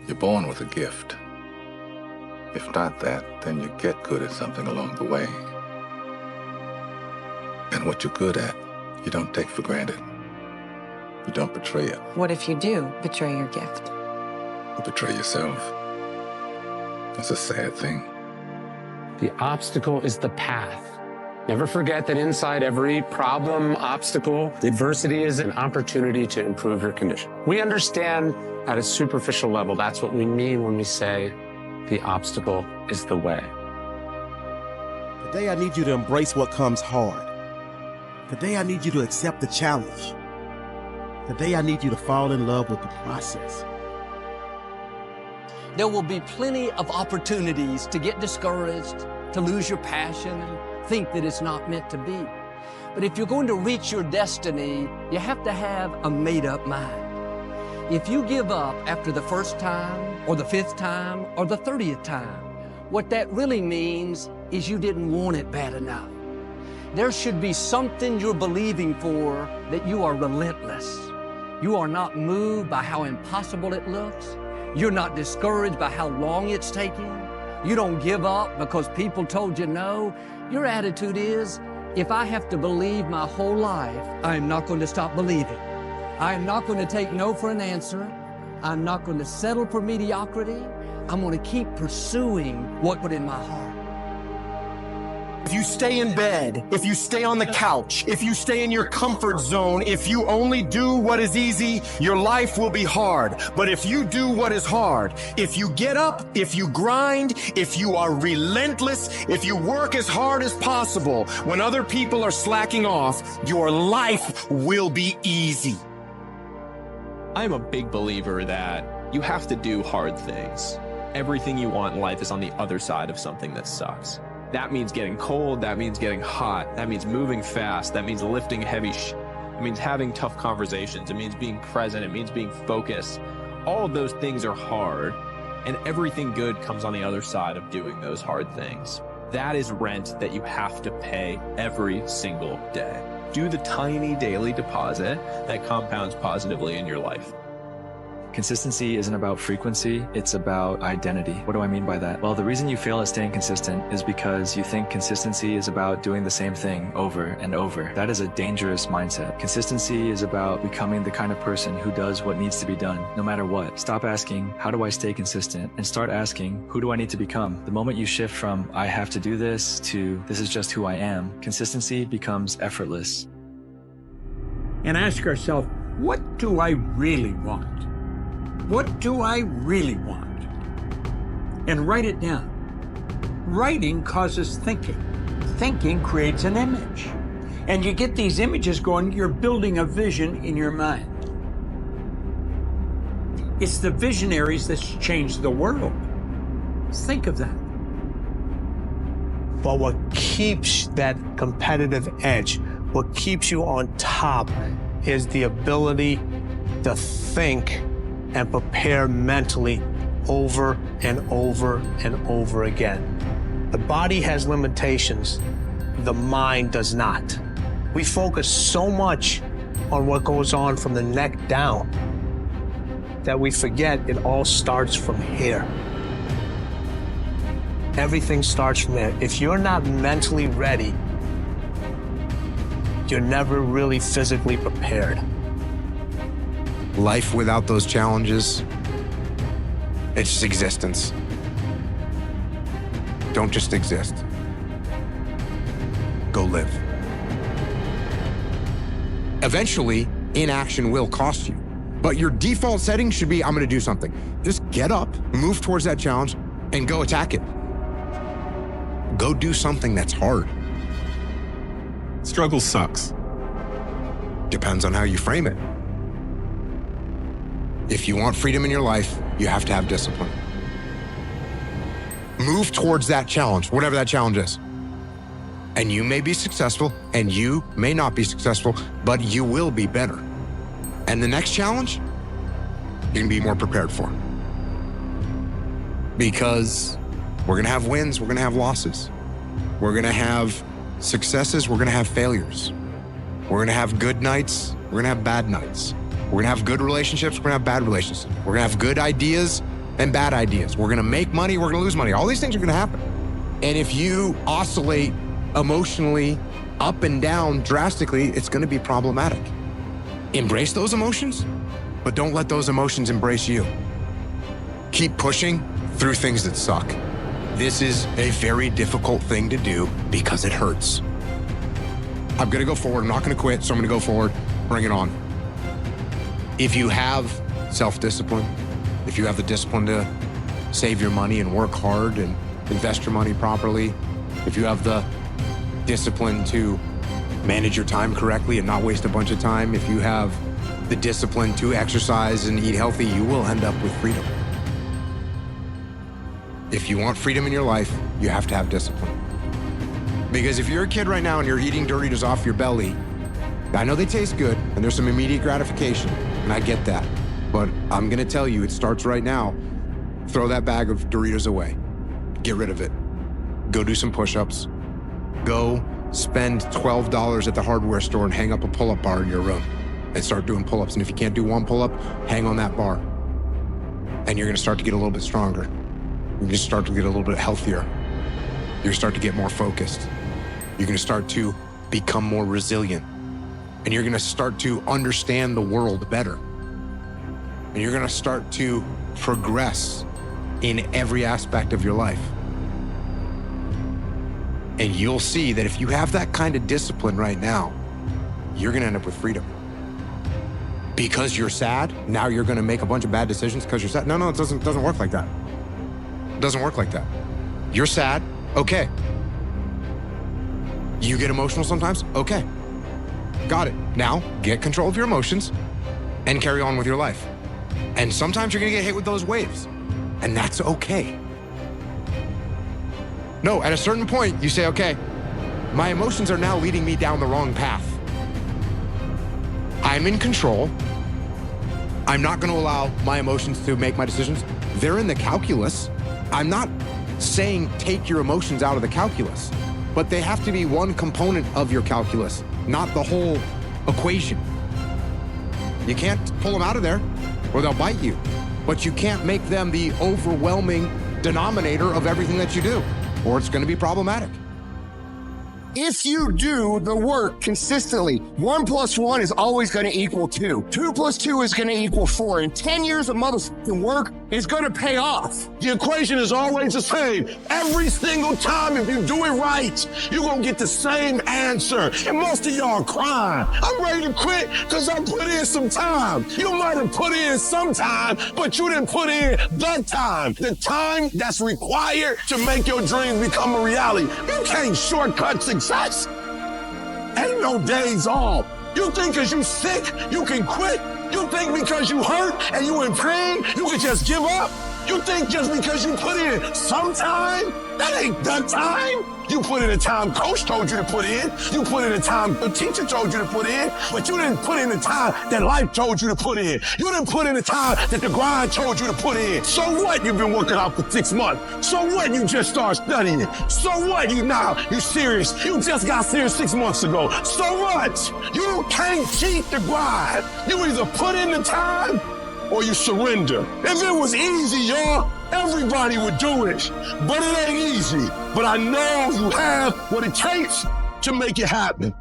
You're born with a gift. If not that, then you get good at something along the way. And what you're good at, you don't take for granted. You don't betray it. What if you do betray your gift? You betray yourself. It's a sad thing. The obstacle is the path. Never forget that inside every problem, obstacle, adversity is an opportunity to improve your condition. We understand at a superficial level, that's what we mean when we say the obstacle is the way. Today I need you to embrace what comes hard. Today I need you to accept the challenge. Today I need you to fall in love with the process. There will be plenty of opportunities to get discouraged, to lose your passion, and think that it's not meant to be. But if you're going to reach your destiny, you have to have a made-up mind. If you give up after the first time, or the 5th time, or the 30th time, what that really means is you didn't want it bad enough. There should be something you're believing for that you are relentless. You are not moved by how impossible it looks. You're not discouraged by how long it's taking. You don't give up because people told you no. Your attitude is, if I have to believe my whole life, I am not going to stop believing. I am not going to take no for an answer. I'm not going to settle for mediocrity. I'm going to keep pursuing what put in my heart. If you stay in bed, if you stay on the couch, if you stay in your comfort zone, if you only do what is easy, your life will be hard. But if you do what is hard, if you get up, if you grind, if you are relentless, if you work as hard as possible, when other people are slacking off, your life will be easy. I'm a big believer that you have to do hard things. Everything you want in life is on the other side of something that sucks. That means getting cold, that means getting hot, that means moving fast, that means lifting heavy it means having tough conversations, it means being present, it means being focused. All of those things are hard, and everything good comes on the other side of doing those hard things. That is rent that you have to pay every single day. Do the tiny daily deposit that compounds positively in your life. Consistency isn't about frequency, it's about identity. What do I mean by that? Well, the reason you fail at staying consistent is because you think consistency is about doing the same thing over and over. That is a dangerous mindset. Consistency is about becoming the kind of person who does what needs to be done, no matter what. Stop asking, how do I stay consistent? And start asking, who do I need to become? The moment you shift from, I have to do this, to this is just who I am, consistency becomes effortless. And ask ourselves, what do I really want? What do I really want? And write it down. Writing causes thinking. Thinking creates an image. And you get these images going, you're building a vision in your mind. It's the visionaries that's changed the world. Think of that. But what keeps that competitive edge, what keeps you on top, is the ability to think and prepare mentally over and over and over again. The body has limitations, the mind does not. We focus so much on what goes on from the neck down that we forget it all starts from here. Everything starts from there. If you're not mentally ready, you're never really physically prepared. Life without those challenges, it's just existence. Don't just exist. Go live. Eventually, inaction will cost you, but your default setting should be, I'm gonna do something. Just get up, move towards that challenge, and go attack it. Go do something that's hard. Struggle sucks. Depends on how you frame it. If you want freedom in your life, you have to have discipline. Move towards that challenge, whatever that challenge is. And you may be successful, and you may not be successful, but you will be better. And the next challenge, you can be more prepared for. Because we're gonna have wins, we're gonna have losses. We're gonna have successes, we're gonna have failures. We're gonna have good nights, we're gonna have bad nights. We're gonna have good relationships, we're gonna have bad relationships. We're gonna have good ideas, and bad ideas. We're gonna make money, we're gonna lose money. All these things are gonna happen. And if you oscillate emotionally up and down drastically, it's gonna be problematic. Embrace those emotions, but don't let those emotions embrace you. Keep pushing through things that suck. This is a very difficult thing to do because it hurts. I'm gonna go forward, I'm not gonna quit, so I'm gonna go forward, bring it on. If you have self-discipline, if you have the discipline to save your money and work hard and invest your money properly, if you have the discipline to manage your time correctly and not waste a bunch of time, if you have the discipline to exercise and eat healthy, you will end up with freedom. If you want freedom in your life, you have to have discipline. Because if you're a kid right now and you're eating Doritos off your belly, I know they taste good and there's some immediate gratification, and I get that. But I'm gonna tell you, it starts right now. Throw that bag of Doritos away. Get rid of it. Go do some push-ups. Go spend $12 at the hardware store and hang up a pull-up bar in your room and start doing pull-ups. And if you can't do one pull-up, hang on that bar. And you're gonna start to get a little bit stronger. You're gonna start to get a little bit healthier. You're gonna start to get more focused. You're gonna start to become more resilient. And you're gonna start to understand the world better. And you're gonna start to progress in every aspect of your life. And you'll see that if you have that kind of discipline right now, you're gonna end up with freedom. Because you're sad, now you're gonna make a bunch of bad decisions because you're sad. No, it doesn't work like that. It doesn't work like that. You're sad, okay. You get emotional sometimes, okay. Got it. Now, get control of your emotions and carry on with your life. And sometimes you're gonna get hit with those waves, and that's okay. No, at a certain point, you say, okay, my emotions are now leading me down the wrong path. I'm in control. I'm not gonna allow my emotions to make my decisions. They're in the calculus. I'm not saying take your emotions out of the calculus, but they have to be one component of your calculus, not the whole equation. You can't pull them out of there or they'll bite you, but you can't make them the overwhelming denominator of everything that you do, or it's gonna be problematic. If you do the work consistently, 1 + 1 is always going to equal 2. 2 + 2 is going to equal 4. And 10 years of motherfucking work is going to pay off. The equation is always the same. Every single time, if you do it right, you're going to get the same answer. And most of y'all are crying. I'm ready to quit because I put in some time. You might have put in some time, but you didn't put in the time that's required to make your dreams become a reality. You can't shortcut success. Ain't no days off. You think because you sick, you can quit? You think because you hurt and you in pain, you can just give up? You think just because you put in some time, that ain't the time? You put in the time coach told you to put in. You put in the time the teacher told you to put in, but you didn't put in the time that life told you to put in. You didn't put in the time that the grind told you to put in. So what? You've been working out for 6 months. So what? You just started studying. So what? You serious. You just got serious 6 months ago. So what? You can't cheat the grind. You either put in the time or you surrender. If it was easy, y'all, everybody would do it. But it ain't easy. But I know you have what it takes to make it happen.